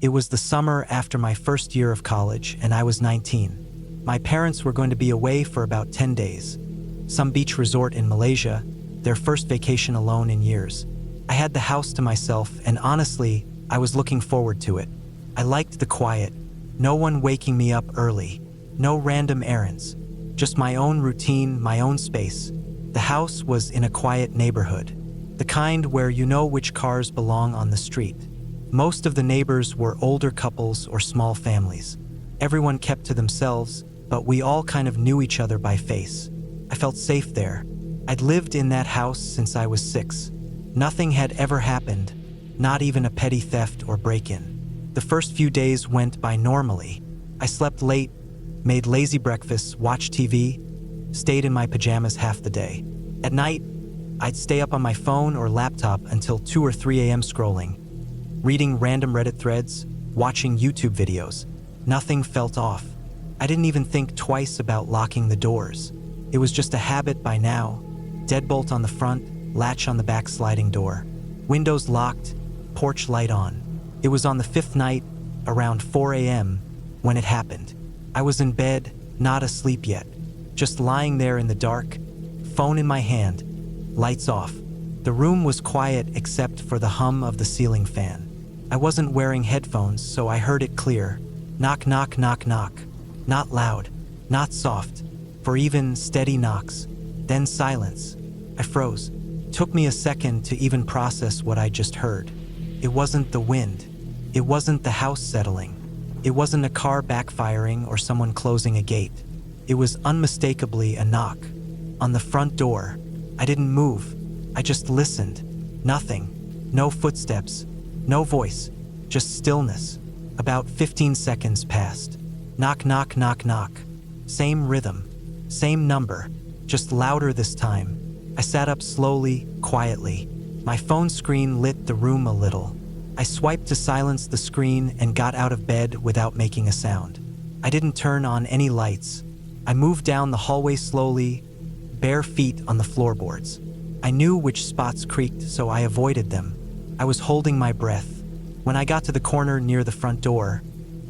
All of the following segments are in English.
It was the summer after my first year of college, and I was 19. My parents were going to be away for about 10 days. Some beach resort in Malaysia, their first vacation alone in years. I had the house to myself, and honestly, I was looking forward to it. I liked the quiet, no one waking me up early, no random errands, just my own routine, my own space. The house was in a quiet neighborhood, the kind where you know which cars belong on the street. Most of the neighbors were older couples or small families. Everyone kept to themselves, but we all kind of knew each other by face. I felt safe there. I'd lived in that house since I was 6. Nothing had ever happened, not even a petty theft or break-in. The first few days went by normally. I slept late, made lazy breakfasts, watched TV, stayed in my pajamas half the day. At night, I'd stay up on my phone or laptop until 2 or 3 a.m. scrolling, reading random Reddit threads, watching YouTube videos. Nothing felt off. I didn't even think twice about locking the doors. It was just a habit by now. Deadbolt on the front, latch on the back sliding door. Windows locked, porch light on. It was on the 5th night, around 4 a.m., when it happened. I was in bed, not asleep yet, just lying there in the dark, phone in my hand, lights off. The room was quiet except for the hum of the ceiling fan. I wasn't wearing headphones, so I heard it clear. Knock, knock, knock, knock. Not loud, not soft, for even steady knocks. Then silence. I froze. Took me a second to even process what I just heard. It wasn't the wind. It wasn't the house settling. It wasn't a car backfiring or someone closing a gate. It was unmistakably a knock. On the front door. I didn't move. I just listened. Nothing. No footsteps. No voice. Just stillness. About 15 seconds passed. Knock, knock, knock, knock. Same rhythm. Same number. Just louder this time. I sat up slowly, quietly. My phone screen lit the room a little. I swiped to silence the screen and got out of bed without making a sound. I didn't turn on any lights. I moved down the hallway slowly, bare feet on the floorboards. I knew which spots creaked, so I avoided them. I was holding my breath. When I got to the corner near the front door,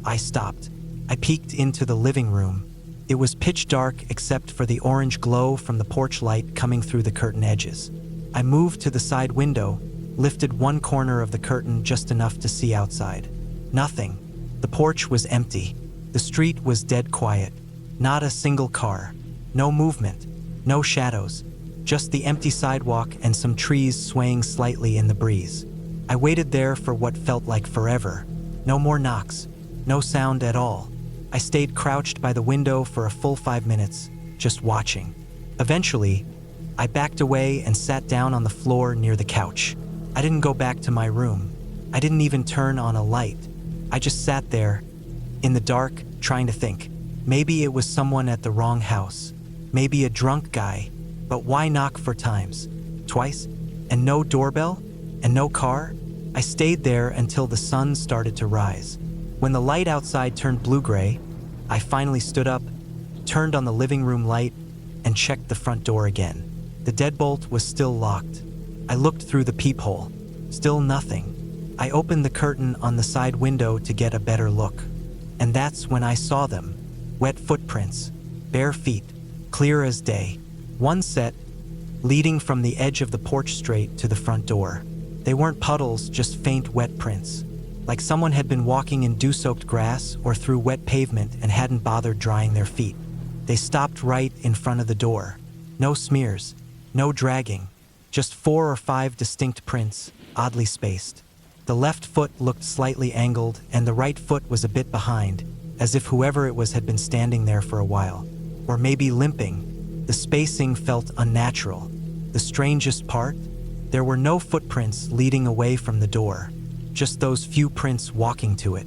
I stopped. I peeked into the living room. It was pitch dark except for the orange glow from the porch light coming through the curtain edges. I moved to the side window, lifted one corner of the curtain just enough to see outside. Nothing. The porch was empty. The street was dead quiet. Not a single car. No movement. No shadows. Just the empty sidewalk and some trees swaying slightly in the breeze. I waited there for what felt like forever. No more knocks. No sound at all. I stayed crouched by the window for a full 5 minutes, just watching. Eventually, I backed away and sat down on the floor near the couch. I didn't go back to my room. I didn't even turn on a light. I just sat there, in the dark, trying to think. Maybe it was someone at the wrong house. Maybe a drunk guy. But why knock 4 times? Twice? And no doorbell? And no car? I stayed there until the sun started to rise. When the light outside turned blue-gray, I finally stood up, turned on the living room light, and checked the front door again. The deadbolt was still locked. I looked through the peephole. Still nothing. I opened the curtain on the side window to get a better look. And that's when I saw them. Wet footprints. Bare feet. Clear as day. One set, leading from the edge of the porch straight to the front door. They weren't puddles, just faint wet prints. Like someone had been walking in dew-soaked grass or through wet pavement and hadn't bothered drying their feet. They stopped right in front of the door. No smears. No dragging. Just 4 or 5 distinct prints, oddly spaced. The left foot looked slightly angled and the right foot was a bit behind, as if whoever it was had been standing there for a while. Or maybe limping. The spacing felt unnatural. The strangest part? There were no footprints leading away from the door. Just those few prints walking to it.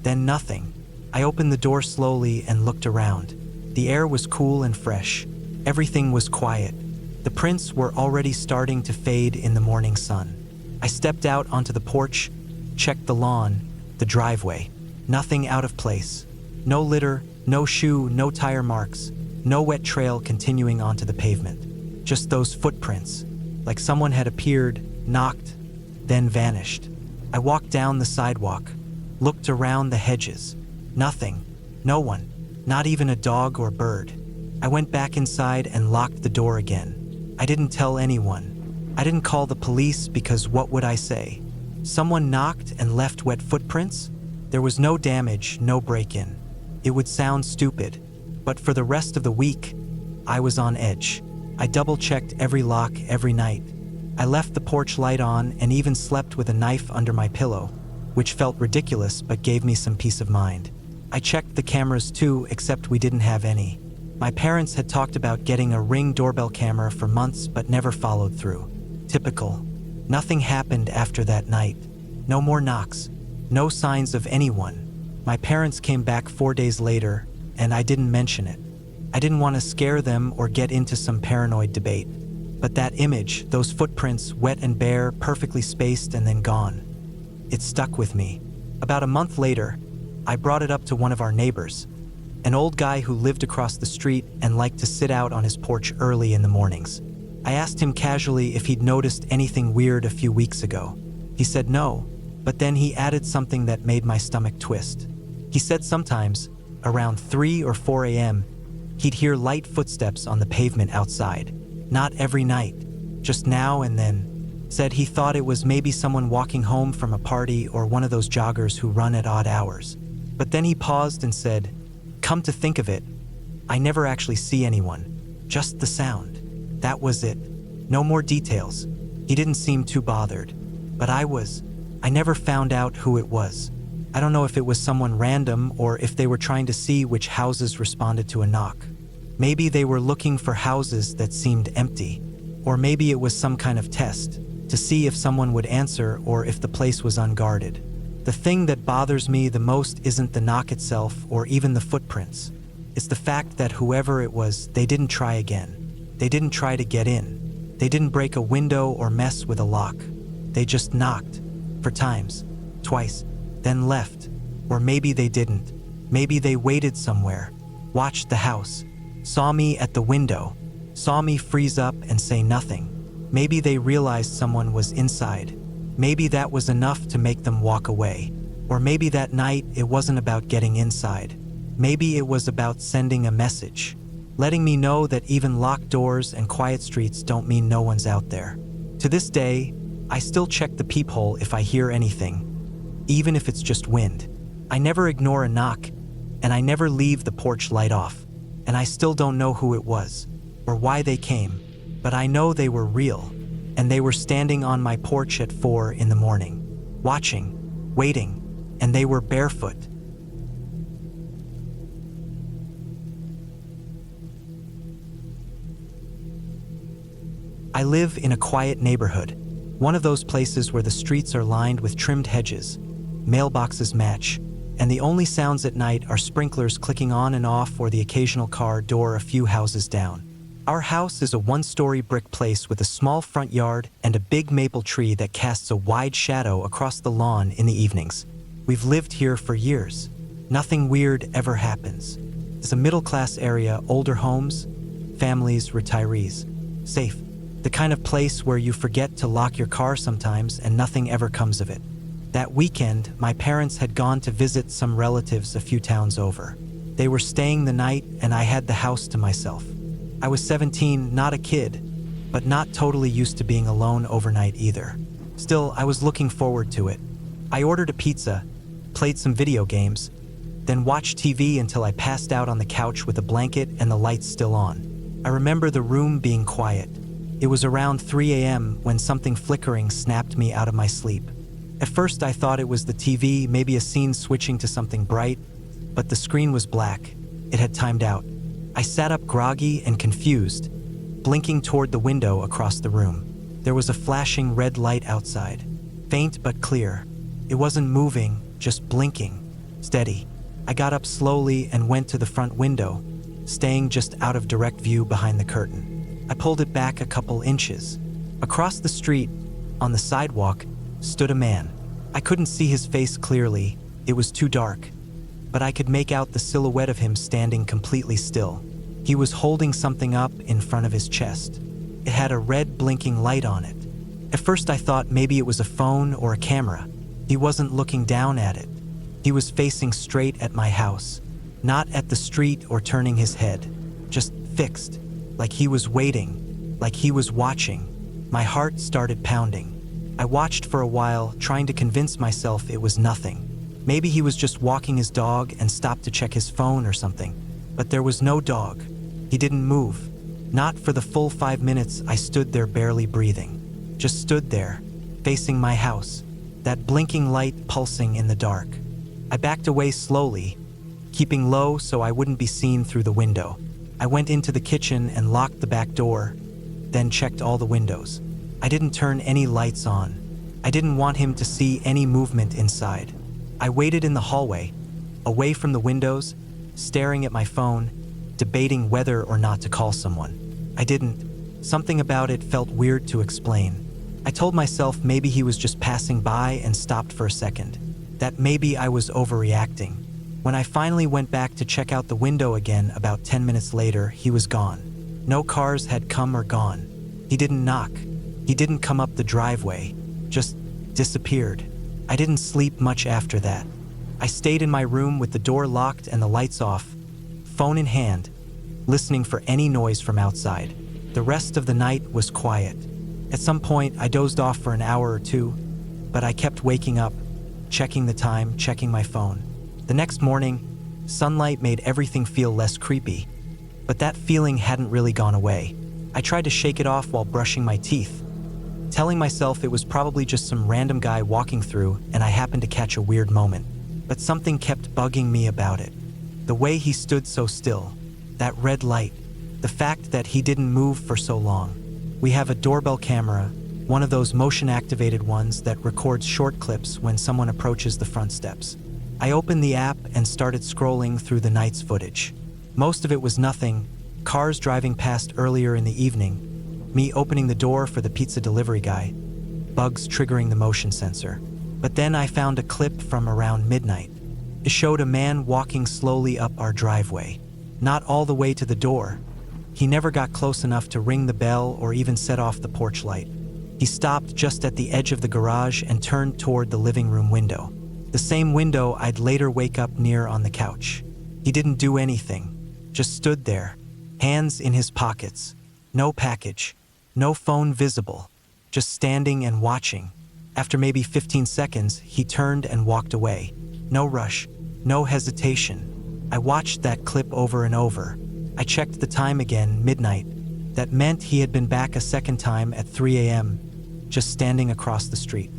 Then nothing. I opened the door slowly and looked around. The air was cool and fresh. Everything was quiet. The prints were already starting to fade in the morning sun. I stepped out onto the porch, checked the lawn, the driveway. Nothing out of place. No litter, no shoe, no tire marks, no wet trail continuing onto the pavement. Just those footprints, like someone had appeared, knocked, then vanished. I walked down the sidewalk. looked around the hedges. Nothing. No one. Not even a dog or bird. I went back inside and locked the door again. I didn't tell anyone. I didn't call the police because what would I say? Someone knocked and left wet footprints? There was no damage, no break-in. It would sound stupid, but for the rest of the week, I was on edge. I double-checked every lock every night. I left the porch light on and even slept with a knife under my pillow, which felt ridiculous but gave me some peace of mind. I checked the cameras too, except we didn't have any. My parents had talked about getting a Ring doorbell camera for months but never followed through. Typical. Nothing happened after that night. No more knocks. No signs of anyone. My parents came back 4 days later, and I didn't mention it. I didn't want to scare them or get into some paranoid debate. But that image, those footprints, wet and bare, perfectly spaced and then gone. It stuck with me. About a month later, I brought it up to one of our neighbors, an old guy who lived across the street and liked to sit out on his porch early in the mornings. I asked him casually if he'd noticed anything weird a few weeks ago. He said no, but then he added something that made my stomach twist. He said sometimes, around 3 or 4 a.m., he'd hear light footsteps on the pavement outside. Not every night, just now and then. Said he thought it was maybe someone walking home from a party or one of those joggers who run at odd hours. But then he paused and said, "Come to think of it, I never actually see anyone, just the sound. That was it. No more details." He didn't seem too bothered, but I was. I never found out who it was. I don't know if it was someone random or if they were trying to see which houses responded to a knock. Maybe they were looking for houses that seemed empty, or maybe it was some kind of test to see if someone would answer or if the place was unguarded. The thing that bothers me the most isn't the knock itself or even the footprints. It's the fact that whoever it was, they didn't try again. They didn't try to get in. They didn't break a window or mess with a lock. They just knocked, for times, twice, then left. Or maybe they didn't. Maybe they waited somewhere, watched the house, saw me at the window, saw me freeze up and say nothing. Maybe they realized someone was inside. Maybe that was enough to make them walk away. Or maybe that night it wasn't about getting inside. Maybe it was about sending a message, letting me know that even locked doors and quiet streets don't mean no one's out there. To this day, I still check the peephole if I hear anything, even if it's just wind. I never ignore a knock, and I never leave the porch light off. And I still don't know who it was, or why they came, but I know they were real, and they were standing on my porch at 4 in the morning, watching, waiting, and they were barefoot. I live in a quiet neighborhood, one of those places where the streets are lined with trimmed hedges, mailboxes match, and the only sounds at night are sprinklers clicking on and off or the occasional car door a few houses down. Our house is a one-story brick place with a small front yard and a big maple tree that casts a wide shadow across the lawn in the evenings. We've lived here for years. Nothing weird ever happens. It's a middle-class area, older homes, families, retirees. Safe. The kind of place where you forget to lock your car sometimes and nothing ever comes of it. That weekend, my parents had gone to visit some relatives a few towns over. They were staying the night and I had the house to myself. I was 17, not a kid, but not totally used to being alone overnight either. Still, I was looking forward to it. I ordered a pizza, played some video games, then watched TV until I passed out on the couch with a blanket and the lights still on. I remember the room being quiet. It was around 3 a.m. when something flickering snapped me out of my sleep. At first I thought it was the TV, maybe a scene switching to something bright, but the screen was black. It had timed out. I sat up groggy and confused, blinking toward the window across the room. There was a flashing red light outside, faint but clear. It wasn't moving, just blinking, steady. I got up slowly and went to the front window, staying just out of direct view behind the curtain. I pulled it back a couple inches. Across the street, on the sidewalk, stood a man. I couldn't see his face clearly, it was too dark, but I could make out the silhouette of him standing completely still. He was holding something up in front of his chest. It had a red blinking light on it. At first I thought maybe it was a phone or a camera. He wasn't looking down at it. He was facing straight at my house, not at the street or turning his head, just fixed, like he was waiting, like he was watching. My heart started pounding. I watched for a while, trying to convince myself it was nothing. Maybe he was just walking his dog and stopped to check his phone or something. But there was no dog. He didn't move. Not for the full 5 minutes I stood there barely breathing. Just stood there, facing my house, that blinking light pulsing in the dark. I backed away slowly, keeping low so I wouldn't be seen through the window. I went into the kitchen and locked the back door, then checked all the windows. I didn't turn any lights on. I didn't want him to see any movement inside. I waited in the hallway, away from the windows, staring at my phone, debating whether or not to call someone. I didn't. Something about it felt weird to explain. I told myself maybe he was just passing by and stopped for a second, that maybe I was overreacting. When I finally went back to check out the window again about 10 minutes later, he was gone. No cars had come or gone. He didn't knock. He didn't come up the driveway, just disappeared. I didn't sleep much after that. I stayed in my room with the door locked and the lights off, phone in hand, listening for any noise from outside. The rest of the night was quiet. At some point, I dozed off for an hour or two, but I kept waking up, checking the time, checking my phone. The next morning, sunlight made everything feel less creepy, but that feeling hadn't really gone away. I tried to shake it off while brushing my teeth, telling myself it was probably just some random guy walking through and I happened to catch a weird moment. But something kept bugging me about it. The way he stood so still, that red light, the fact that he didn't move for so long. We have a doorbell camera, one of those motion-activated ones that records short clips when someone approaches the front steps. I opened the app and started scrolling through the night's footage. Most of it was nothing, cars driving past earlier in the evening, me opening the door for the pizza delivery guy, bugs triggering the motion sensor. But then I found a clip from around midnight. It showed a man walking slowly up our driveway, not all the way to the door. He never got close enough to ring the bell or even set off the porch light. He stopped just at the edge of the garage and turned toward the living room window, the same window I'd later wake up near on the couch. He didn't do anything, just stood there, hands in his pockets, no package, no phone visible, just standing and watching. After maybe 15 seconds, he turned and walked away. No rush, no hesitation. I watched that clip over and over. I checked the time again, midnight. That meant he had been back a second time at 3 a.m., just standing across the street,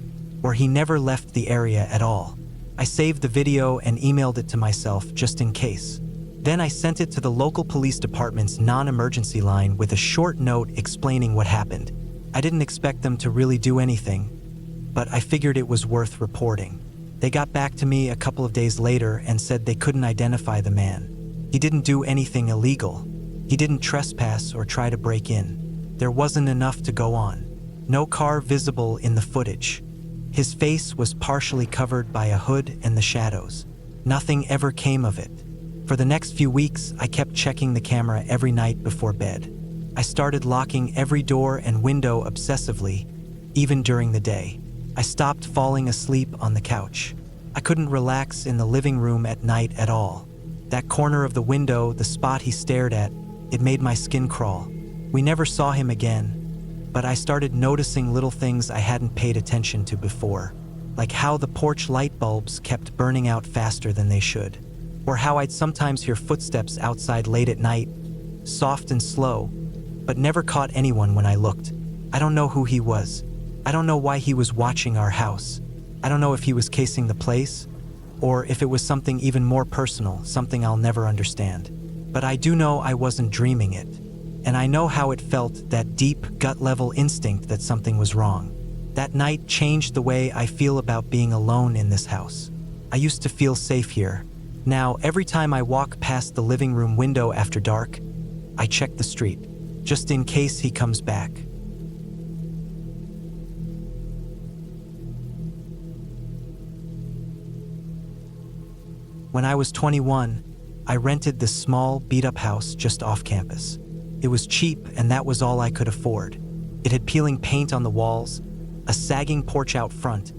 or he never left the area at all. I saved the video and emailed it to myself just in case. Then I sent it to the local police department's non-emergency line with a short note explaining what happened. I didn't expect them to really do anything, but I figured it was worth reporting. They got back to me a couple of days later and said they couldn't identify the man. He didn't do anything illegal. He didn't trespass or try to break in. There wasn't enough to go on. No car visible in the footage. His face was partially covered by a hood and the shadows. Nothing ever came of it. For the next few weeks, I kept checking the camera every night before bed. I started locking every door and window obsessively, even during the day. I stopped falling asleep on the couch. I couldn't relax in the living room at night at all. That corner of the window, the spot he stared at, it made my skin crawl. We never saw him again, but I started noticing little things I hadn't paid attention to before, like how the porch light bulbs kept burning out faster than they should, or how I'd sometimes hear footsteps outside late at night, soft and slow, but never caught anyone when I looked. I don't know who he was. I don't know why he was watching our house. I don't know if he was casing the place, or if it was something even more personal, something I'll never understand. But I do know I wasn't dreaming it, and I know how it felt, that deep, gut-level instinct that something was wrong. That night changed the way I feel about being alone in this house. I used to feel safe here. Now, every time I walk past the living room window after dark, I check the street, just in case he comes back. When I was 21, I rented this small, beat-up house just off campus. It was cheap, and that was all I could afford. It had peeling paint on the walls, a sagging porch out front,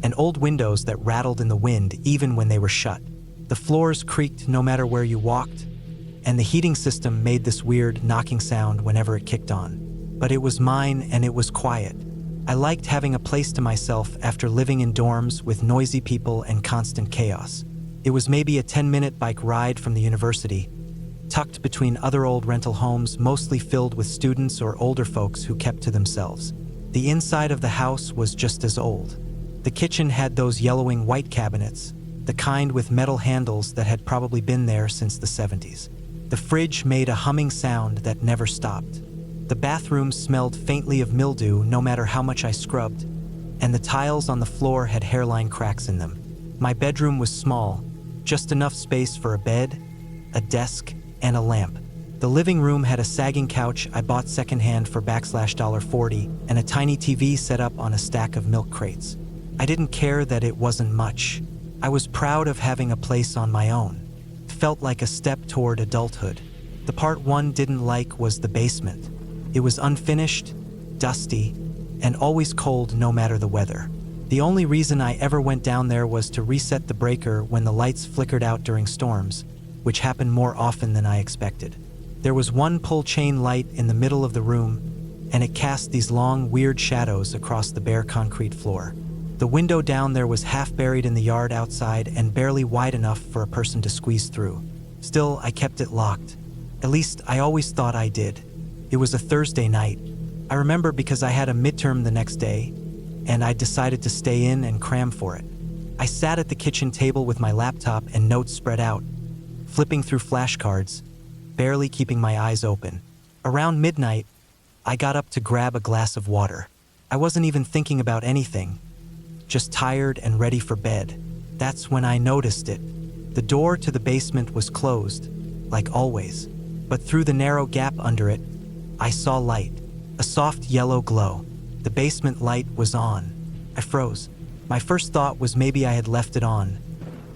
and old windows that rattled in the wind even when they were shut. The floors creaked no matter where you walked, and the heating system made this weird knocking sound whenever it kicked on. But it was mine and it was quiet. I liked having a place to myself after living in dorms with noisy people and constant chaos. It was maybe a 10-minute bike ride from the university, tucked between other old rental homes mostly filled with students or older folks who kept to themselves. The inside of the house was just as old. The kitchen had those yellowing white cabinets, the kind with metal handles that had probably been there since the 70s. The fridge made a humming sound that never stopped. The bathroom smelled faintly of mildew no matter how much I scrubbed, and the tiles on the floor had hairline cracks in them. My bedroom was small, just enough space for a bed, a desk, and a lamp. The living room had a sagging couch I bought secondhand for $40 and a tiny TV set up on a stack of milk crates. I didn't care that it wasn't much. I was proud of having a place on my own. It felt like a step toward adulthood. The part one didn't like was the basement. It was unfinished, dusty, and always cold no matter the weather. The only reason I ever went down there was to reset the breaker when the lights flickered out during storms, which happened more often than I expected. There was one pull chain light in the middle of the room, and it cast these long, weird shadows across the bare concrete floor. The window down there was half buried in the yard outside and barely wide enough for a person to squeeze through. Still, I kept it locked. At least, I always thought I did. It was a Thursday night. I remember because I had a midterm the next day, and I decided to stay in and cram for it. I sat at the kitchen table with my laptop and notes spread out, flipping through flashcards, barely keeping my eyes open. Around midnight, I got up to grab a glass of water. I wasn't even thinking about anything, just tired and ready for bed. That's when I noticed it. The door to the basement was closed, like always, but through the narrow gap under it, I saw light, a soft yellow glow. The basement light was on. I froze. My first thought was maybe I had left it on.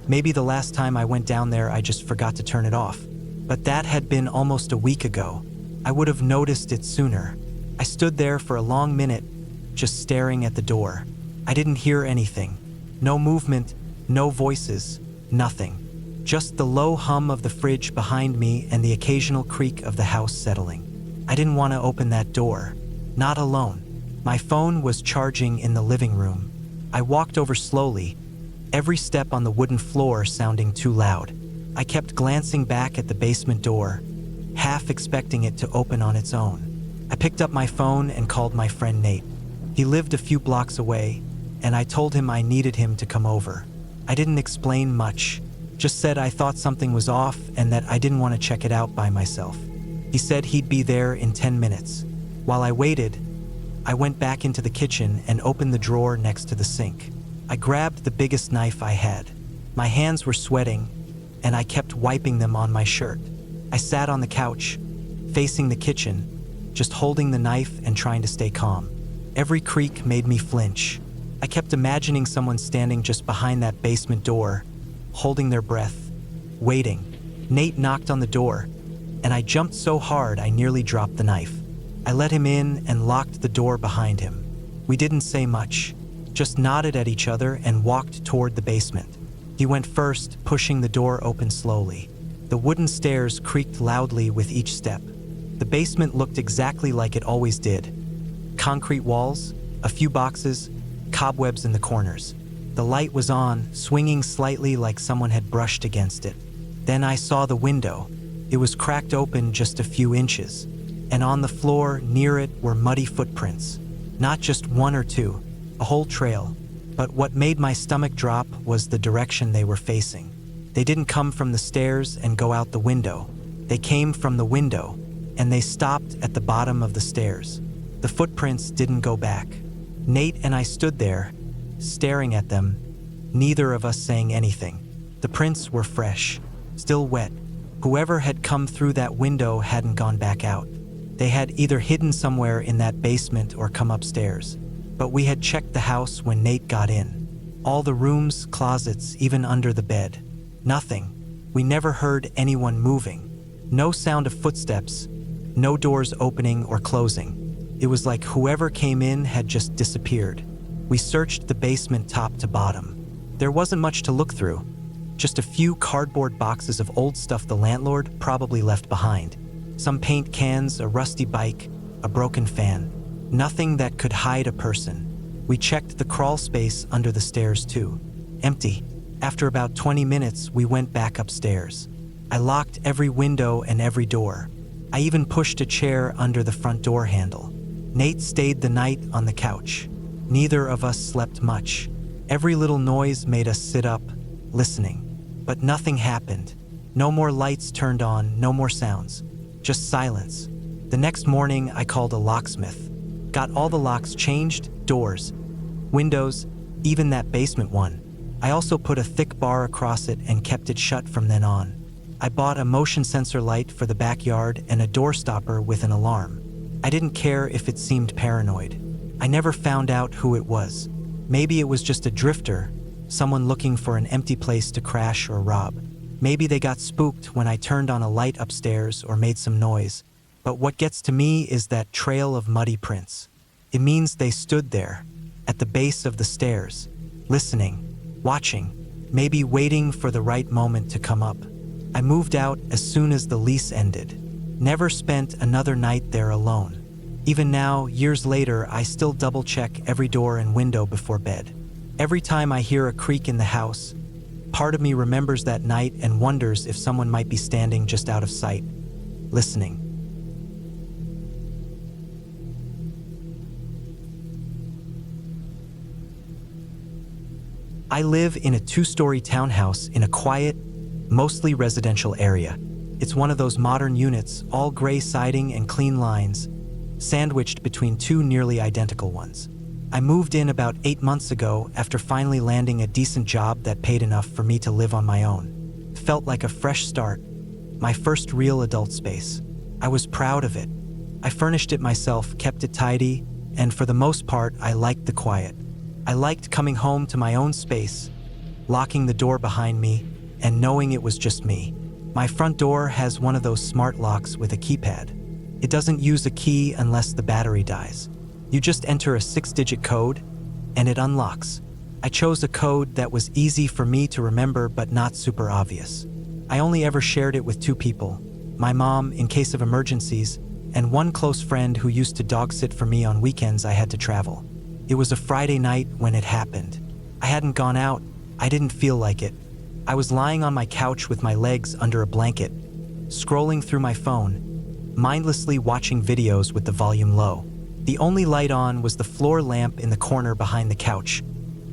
Maybe the last time I went down there I just forgot to turn it off. But that had been almost a week ago. I would have noticed it sooner. I stood there for a long minute, just staring at the door. I didn't hear anything. No movement, no voices, nothing. Just the low hum of the fridge behind me and the occasional creak of the house settling. I didn't want to open that door. Not alone. My phone was charging in the living room. I walked over slowly, every step on the wooden floor sounding too loud. I kept glancing back at the basement door, half expecting it to open on its own. I picked up my phone and called my friend Nate. He lived a few blocks away, and I told him I needed him to come over. I didn't explain much, just said I thought something was off and that I didn't want to check it out by myself. He said he'd be there in 10 minutes. While I waited, I went back into the kitchen and opened the drawer next to the sink. I grabbed the biggest knife I had. My hands were sweating, and I kept wiping them on my shirt. I sat on the couch, facing the kitchen, just holding the knife and trying to stay calm. Every creak made me flinch. I kept imagining someone standing just behind that basement door, holding their breath, waiting. Nate knocked on the door, and I jumped so hard I nearly dropped the knife. I let him in and locked the door behind him. We didn't say much, just nodded at each other and walked toward the basement. He went first, pushing the door open slowly. The wooden stairs creaked loudly with each step. The basement looked exactly like it always did. Concrete walls, a few boxes, cobwebs in the corners. The light was on, swinging slightly like someone had brushed against it. Then I saw the window. It was cracked open just a few inches, and on the floor near it were muddy footprints. Not just one or two, a whole trail. But what made my stomach drop was the direction they were facing. They didn't come from the stairs and go out the window. They came from the window, and they stopped at the bottom of the stairs. The footprints didn't go back. Nate and I stood there, staring at them, neither of us saying anything. The prints were fresh, still wet. Whoever had come through that window hadn't gone back out. They had either hidden somewhere in that basement or come upstairs. But we had checked the house when Nate got in. All the rooms, closets, even under the bed. Nothing. We never heard anyone moving. No sound of footsteps. No doors opening or closing. It was like whoever came in had just disappeared. We searched the basement top to bottom. There wasn't much to look through. Just a few cardboard boxes of old stuff the landlord probably left behind. Some paint cans, a rusty bike, a broken fan. Nothing that could hide a person. We checked the crawl space under the stairs too. Empty. After about 20 minutes, we went back upstairs. I locked every window and every door. I even pushed a chair under the front door handle. Nate stayed the night on the couch. Neither of us slept much. Every little noise made us sit up, listening. But nothing happened. No more lights turned on, no more sounds. Just silence. The next morning, I called a locksmith. Got all the locks changed, doors, windows, even that basement one. I also put a thick bar across it and kept it shut from then on. I bought a motion sensor light for the backyard and a door stopper with an alarm. I didn't care if it seemed paranoid. I never found out who it was. Maybe it was just a drifter, someone looking for an empty place to crash or rob. Maybe they got spooked when I turned on a light upstairs or made some noise. But what gets to me is that trail of muddy prints. It means they stood there, at the base of the stairs, listening, watching, maybe waiting for the right moment to come up. I moved out as soon as the lease ended. Never spent another night there alone. Even now, years later, I still double-check every door and window before bed. Every time I hear a creak in the house, part of me remembers that night and wonders if someone might be standing just out of sight, listening. I live in a 2-story townhouse in a quiet, mostly residential area. It's one of those modern units, all gray siding and clean lines, sandwiched between 2 nearly identical ones. I moved in about 8 months ago after finally landing a decent job that paid enough for me to live on my own. It felt like a fresh start, my first real adult space. I was proud of it. I furnished it myself, kept it tidy, and for the most part, I liked the quiet. I liked coming home to my own space, locking the door behind me, and knowing it was just me. My front door has one of those smart locks with a keypad. It doesn't use a key unless the battery dies. You just enter a 6-digit code, and it unlocks. I chose a code that was easy for me to remember but not super obvious. I only ever shared it with 2 people, my mom in case of emergencies, and one close friend who used to dog sit for me on weekends I had to travel. It was a Friday night when it happened. I hadn't gone out. I didn't feel like it. I was lying on my couch with my legs under a blanket, scrolling through my phone, mindlessly watching videos with the volume low. The only light on was the floor lamp in the corner behind the couch,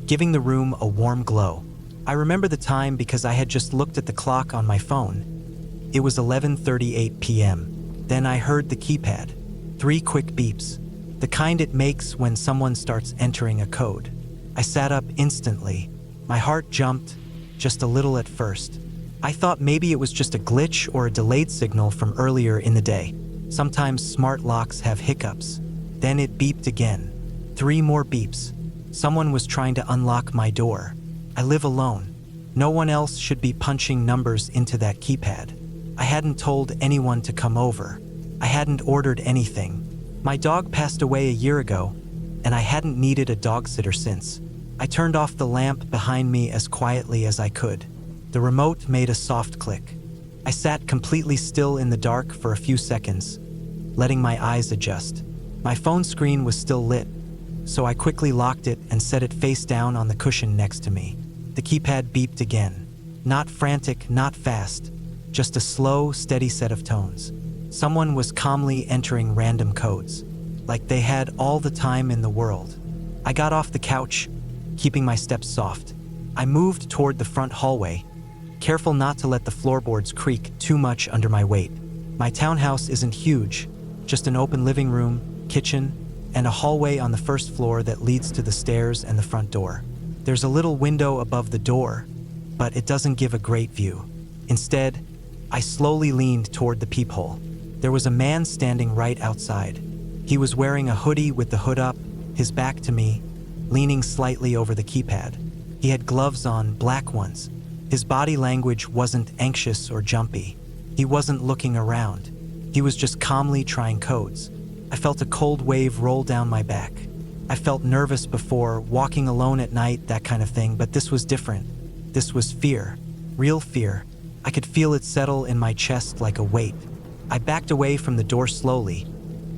giving the room a warm glow. I remember the time because I had just looked at the clock on my phone. It was 11:38 p.m. Then I heard the keypad. 3 quick beeps. The kind it makes when someone starts entering a code. I sat up instantly. My heart jumped, just a little at first. I thought maybe it was just a glitch or a delayed signal from earlier in the day. Sometimes smart locks have hiccups. Then it beeped again. 3 more beeps. Someone was trying to unlock my door. I live alone. No one else should be punching numbers into that keypad. I hadn't told anyone to come over. I hadn't ordered anything. My dog passed away a year ago, and I hadn't needed a dog sitter since. I turned off the lamp behind me as quietly as I could. The remote made a soft click. I sat completely still in the dark for a few seconds, letting my eyes adjust. My phone screen was still lit, so I quickly locked it and set it face down on the cushion next to me. The keypad beeped again. Not frantic, not fast, just a slow, steady set of tones. Someone was calmly entering random codes, like they had all the time in the world. I got off the couch, keeping my steps soft. I moved toward the front hallway, careful not to let the floorboards creak too much under my weight. My townhouse isn't huge, just an open living room, kitchen, and a hallway on the first floor that leads to the stairs and the front door. There's a little window above the door, but it doesn't give a great view. Instead, I slowly leaned toward the peephole. There was a man standing right outside. He was wearing a hoodie with the hood up, his back to me, leaning slightly over the keypad. He had gloves on, black ones. His body language wasn't anxious or jumpy. He wasn't looking around. He was just calmly trying codes. I felt a cold wave roll down my back. I felt nervous before, walking alone at night, that kind of thing, but this was different. This was fear. Real fear. I could feel it settle in my chest like a weight. I backed away from the door slowly,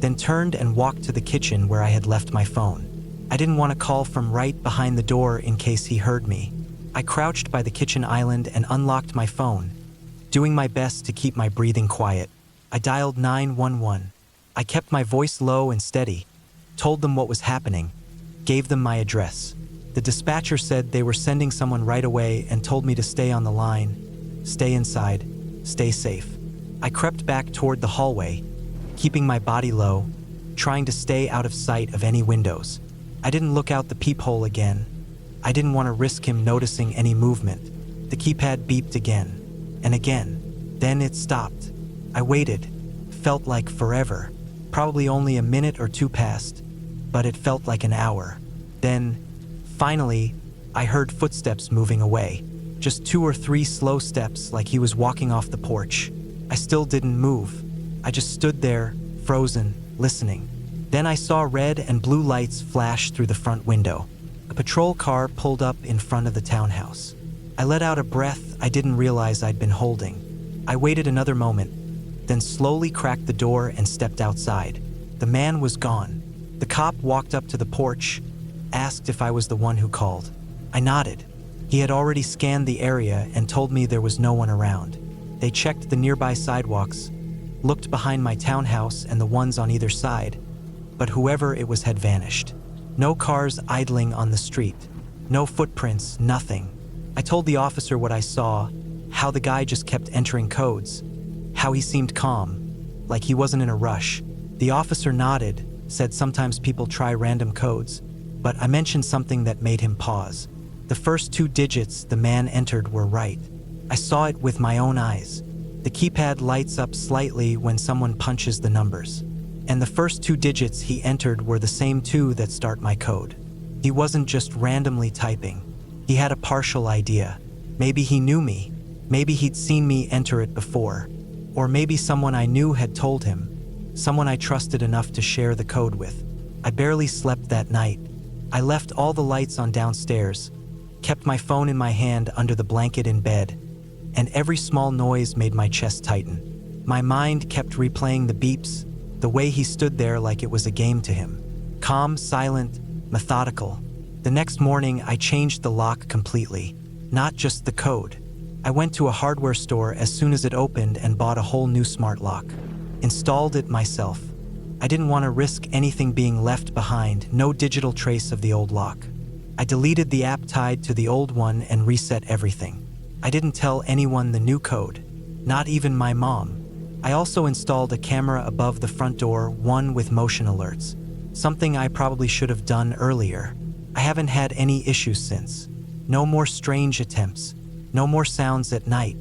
then turned and walked to the kitchen where I had left my phone. I didn't want to call from right behind the door in case he heard me. I crouched by the kitchen island and unlocked my phone, doing my best to keep my breathing quiet. I dialed 911. I kept my voice low and steady, told them what was happening, gave them my address. The dispatcher said they were sending someone right away and told me to stay on the line, stay inside, stay safe. I crept back toward the hallway, keeping my body low, trying to stay out of sight of any windows. I didn't look out the peephole again. I didn't want to risk him noticing any movement. The keypad beeped again, and again. Then it stopped. I waited. Felt like forever. Probably only a minute or two passed, but it felt like an hour. Then, finally, I heard footsteps moving away. Just 2 or 3 slow steps, like he was walking off the porch. I still didn't move. I just stood there, frozen, listening. Then I saw red and blue lights flash through the front window. A patrol car pulled up in front of the townhouse. I let out a breath I didn't realize I'd been holding. I waited another moment, then slowly cracked the door and stepped outside. The man was gone. The cop walked up to the porch, asked if I was the one who called. I nodded. He had already scanned the area and told me there was no one around. They checked the nearby sidewalks, looked behind my townhouse and the ones on either side, but whoever it was had vanished. No cars idling on the street. No footprints, nothing. I told the officer what I saw, how the guy just kept entering codes, how he seemed calm, like he wasn't in a rush. The officer nodded, said sometimes people try random codes, but I mentioned something that made him pause. The first 2 digits the man entered were right. I saw it with my own eyes. The keypad lights up slightly when someone punches the numbers. And the first 2 digits he entered were the same 2 that start my code. He wasn't just randomly typing. He had a partial idea. Maybe he knew me. Maybe he'd seen me enter it before. Or maybe someone I knew had told him. Someone I trusted enough to share the code with. I barely slept that night. I left all the lights on downstairs, kept my phone in my hand under the blanket in bed, and every small noise made my chest tighten. My mind kept replaying the beeps, the way he stood there like it was a game to him. Calm, silent, methodical. The next morning, I changed the lock completely, not just the code. I went to a hardware store as soon as it opened and bought a whole new smart lock. Installed it myself. I didn't want to risk anything being left behind, no digital trace of the old lock. I deleted the app tied to the old one and reset everything. I didn't tell anyone the new code, not even my mom. I also installed a camera above the front door, one with motion alerts, something I probably should have done earlier. I haven't had any issues since. No more strange attempts, no more sounds at night,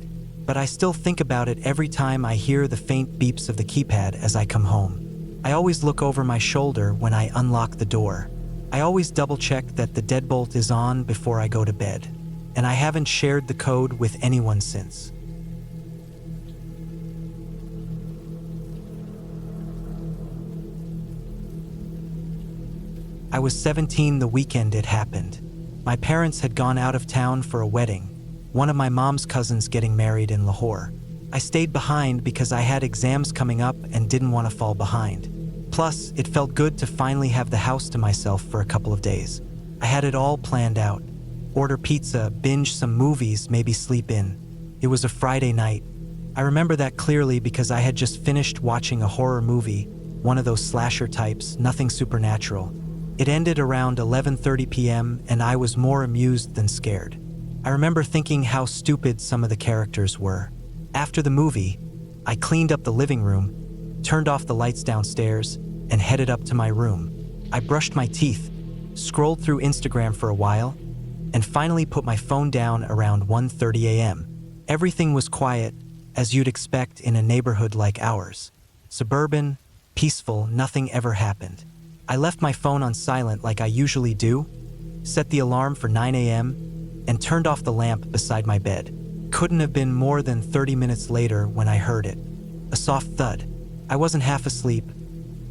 but I still think about it every time I hear the faint beeps of the keypad as I come home. I always look over my shoulder when I unlock the door. I always double-check that the deadbolt is on before I go to bed, and I haven't shared the code with anyone since. I was 17 the weekend it happened. My parents had gone out of town for a wedding, one of my mom's cousins getting married in Lahore. I stayed behind because I had exams coming up and didn't want to fall behind. Plus, it felt good to finally have the house to myself for a couple of days. I had it all planned out. Order pizza, binge some movies, maybe sleep in. It was a Friday night. I remember that clearly because I had just finished watching a horror movie, one of those slasher types, nothing supernatural. It ended around 11:30 p.m. and I was more amused than scared. I remember thinking how stupid some of the characters were. After the movie, I cleaned up the living room, turned off the lights downstairs, and headed up to my room. I brushed my teeth, scrolled through Instagram for a while, and finally put my phone down around 1:30 a.m. Everything was quiet, as you'd expect in a neighborhood like ours. Suburban, peaceful, nothing ever happened. I left my phone on silent like I usually do, set the alarm for 9 a.m., and turned off the lamp beside my bed. Couldn't have been more than 30 minutes later when I heard it. A soft thud. I wasn't half asleep.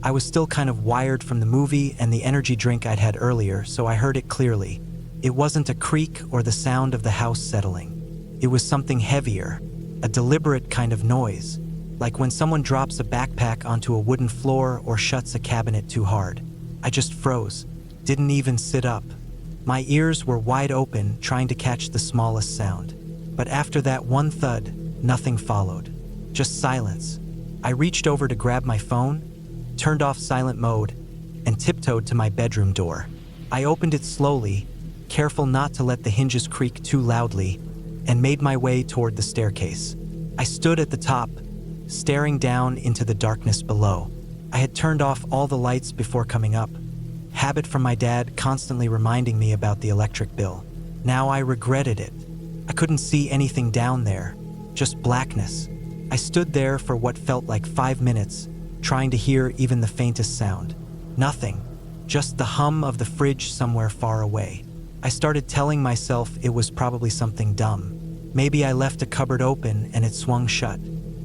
I was still kind of wired from the movie and the energy drink I'd had earlier, so I heard it clearly. It wasn't a creak or the sound of the house settling. It was something heavier, a deliberate kind of noise, like when someone drops a backpack onto a wooden floor or shuts a cabinet too hard. I just froze, didn't even sit up. My ears were wide open, trying to catch the smallest sound. But after that one thud, nothing followed. Just silence. I reached over to grab my phone, turned off silent mode, and tiptoed to my bedroom door. I opened it slowly, careful not to let the hinges creak too loudly, and made my way toward the staircase. I stood at the top, staring down into the darkness below. I had turned off all the lights before coming up, habit from my dad constantly reminding me about the electric bill. Now I regretted it. I couldn't see anything down there, just blackness. I stood there for what felt like 5 minutes, trying to hear even the faintest sound. Nothing, just the hum of the fridge somewhere far away. I started telling myself it was probably something dumb. Maybe I left a cupboard open and it swung shut.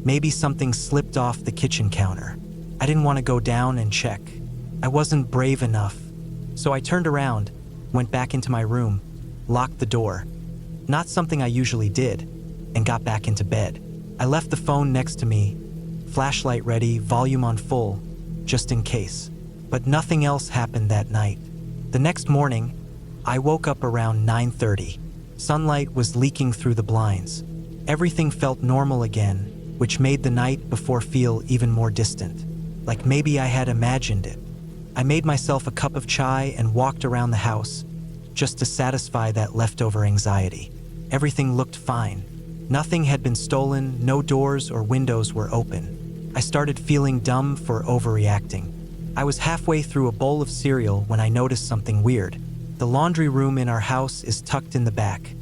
Maybe something slipped off the kitchen counter. I didn't want to go down and check. I wasn't brave enough. So I turned around, went back into my room, locked the door. Not something I usually did, and got back into bed. I left the phone next to me, flashlight ready, volume on full, just in case. But nothing else happened that night. The next morning, I woke up around 9:30. Sunlight was leaking through the blinds. Everything felt normal again, which made the night before feel even more distant. Like maybe I had imagined it. I made myself a cup of chai and walked around the house, just to satisfy that leftover anxiety. Everything looked fine. Nothing had been stolen, no doors or windows were open. I started feeling dumb for overreacting. I was halfway through a bowl of cereal when I noticed something weird. The laundry room in our house is tucked in the back,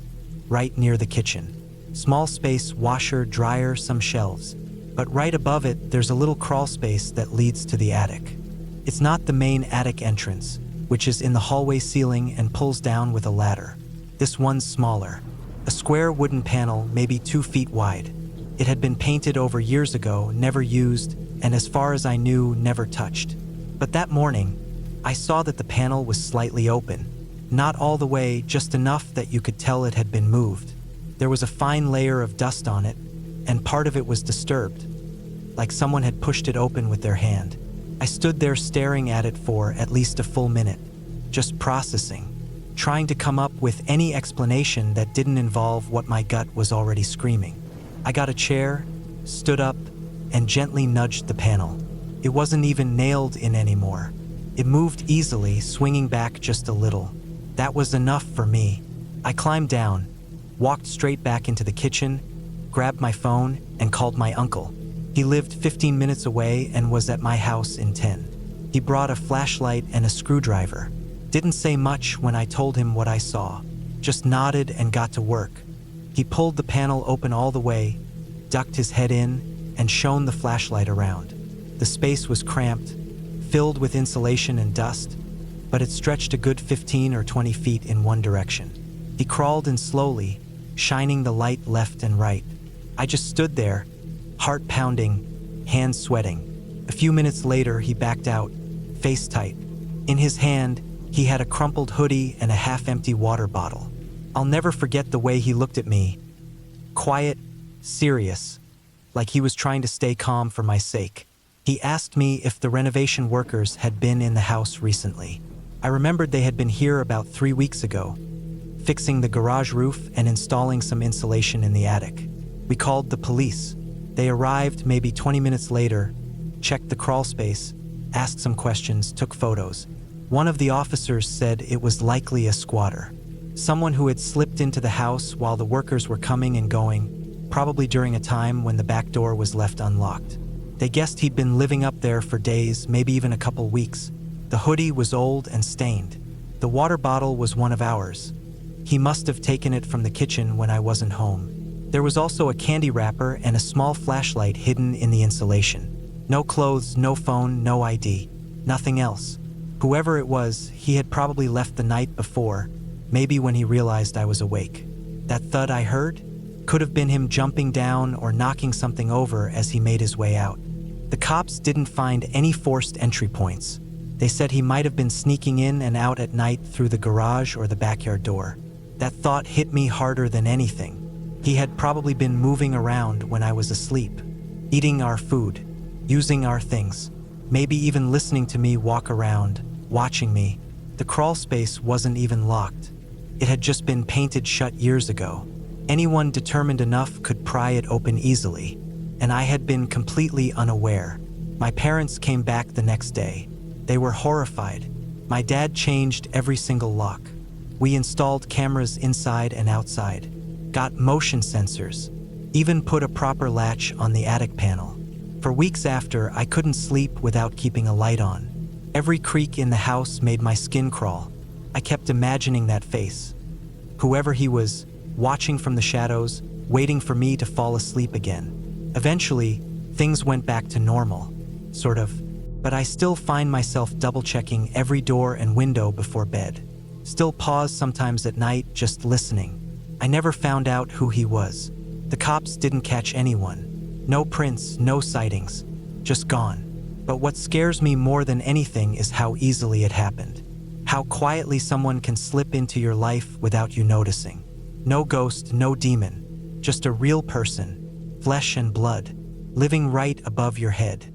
right near the kitchen. Small space, washer, dryer, some shelves. But right above it, there's a little crawl space that leads to the attic. It's not the main attic entrance, which is in the hallway ceiling and pulls down with a ladder. This one's smaller. A square wooden panel, maybe 2 feet wide. It had been painted over years ago, never used, and as far as I knew, never touched. But that morning, I saw that the panel was slightly open. Not all the way, just enough that you could tell it had been moved. There was a fine layer of dust on it, and part of it was disturbed, like someone had pushed it open with their hand. I stood there staring at it for at least a full minute, just processing, trying to come up with any explanation that didn't involve what my gut was already screaming. I got a chair, stood up, and gently nudged the panel. It wasn't even nailed in anymore. It moved easily, swinging back just a little. That was enough for me. I climbed down, walked straight back into the kitchen, grabbed my phone, and called my uncle. He lived 15 minutes away and was at my house in 10. He brought a flashlight and a screwdriver. Didn't say much when I told him what I saw, just nodded and got to work. He pulled the panel open all the way, ducked his head in, and shone the flashlight around. The space was cramped, filled with insulation and dust, but it stretched a good 15 or 20 feet in one direction. He crawled in slowly, shining the light left and right. I just stood there, heart pounding, hands sweating. A few minutes later, he backed out, face tight. In his hand, he had a crumpled hoodie and a half-empty water bottle. I'll never forget the way he looked at me. Quiet, serious, like he was trying to stay calm for my sake. He asked me if the renovation workers had been in the house recently. I remembered they had been here about 3 weeks ago, fixing the garage roof and installing some insulation in the attic. We called the police. They arrived maybe 20 minutes later, checked the crawl space, asked some questions, took photos. One of the officers said it was likely a squatter, someone who had slipped into the house while the workers were coming and going, probably during a time when the back door was left unlocked. They guessed he'd been living up there for days, maybe even a couple weeks. The hoodie was old and stained. The water bottle was one of ours. He must have taken it from the kitchen when I wasn't home. There was also a candy wrapper and a small flashlight hidden in the insulation. No clothes, no phone, no ID, nothing else. Whoever it was, he had probably left the night before, maybe when he realized I was awake. That thud I heard could have been him jumping down or knocking something over as he made his way out. The cops didn't find any forced entry points. They said he might have been sneaking in and out at night through the garage or the backyard door. That thought hit me harder than anything. He had probably been moving around when I was asleep, eating our food, using our things, maybe even listening to me walk around, watching me. The crawl space wasn't even locked. It had just been painted shut years ago. Anyone determined enough could pry it open easily, and I had been completely unaware. My parents came back the next day. They were horrified. My dad changed every single lock. We installed cameras inside and outside, got motion sensors, even put a proper latch on the attic panel. For weeks after, I couldn't sleep without keeping a light on. Every creak in the house made my skin crawl. I kept imagining that face. Whoever he was, watching from the shadows, waiting for me to fall asleep again. Eventually, things went back to normal, sort of. But I still find myself double-checking every door and window before bed. Still pause sometimes at night, just listening. I never found out who he was. The cops didn't catch anyone. No prints, no sightings. Just gone. But what scares me more than anything is how easily it happened. How quietly someone can slip into your life without you noticing. No ghost, no demon. Just a real person, flesh and blood, living right above your head.